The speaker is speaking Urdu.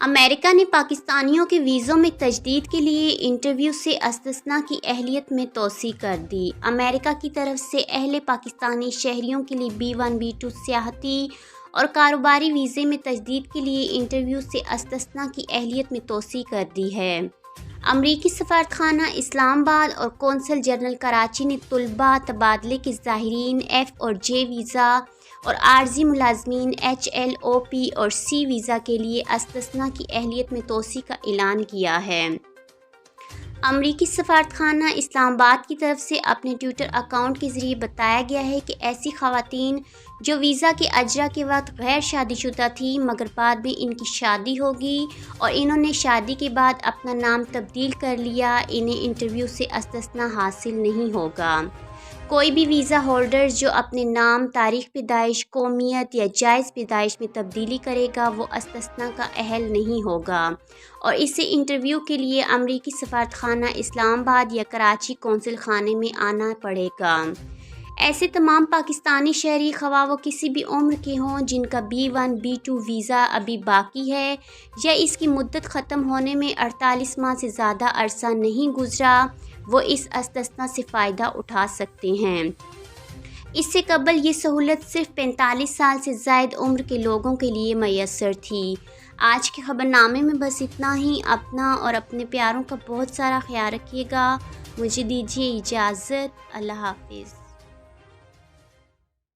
امریکہ نے پاکستانیوں کے ویزوں میں تجدید کے لیے انٹرویو سے استثناء کی اہلیت میں توسیع کر دی۔ امریکہ کی طرف سے اہل پاکستانی شہریوں کے لیے B1 B2 سیاحتی اور کاروباری ویزے میں تجدید کے لیے انٹرویو سے استثناء کی اہلیت میں توسیع کر دی ہے۔ امریکی سفارتخانہ اسلام آباد اور قونصل جنرل کراچی نے طلباء تبادلے کے زائرین F اور J ویزا اور عارضی ملازمین HLOP اور C ویزا کے لیے استثناء کی اہلیت میں توسیع کا اعلان کیا ہے۔ امریکی سفارتخانہ اسلام آباد کی طرف سے اپنے ٹویٹر اکاؤنٹ کے ذریعے بتایا گیا ہے کہ ایسی خواتین جو ویزا کے اجرا کے وقت غیر شادی شدہ تھیں مگر بعد میں ان کی شادی ہوگی اور انہوں نے شادی کے بعد اپنا نام تبدیل کر لیا، انہیں انٹرویو سے استثناء حاصل نہیں ہوگا۔ کوئی بھی ویزا ہولڈرز جو اپنے نام، تاریخ پیدائش، قومیت یا جائز پیدائش میں تبدیلی کرے گا وہ استثناء کا اہل نہیں ہوگا اور اسے انٹرویو کے لیے امریکی سفارتخانہ اسلام آباد یا کراچی قونصل خانے میں آنا پڑے گا۔ ایسے تمام پاکستانی شہری خواہ وہ کسی بھی عمر کے ہوں جن کا B1 B2 ویزا ابھی باقی ہے یا اس کی مدت ختم ہونے میں 48 ماہ سے زیادہ عرصہ نہیں گزرا، وہ اس استثناء سے فائدہ اٹھا سکتے ہیں۔ اس سے قبل یہ سہولت صرف 45 سال سے زائد عمر کے لوگوں کے لیے میسر تھی۔ آج کے خبرنامے میں بس اتنا ہی۔ اپنا اور اپنے پیاروں کا بہت سارا خیال رکھیے گا۔ مجھے دیجیے اجازت۔ اللہ حافظ۔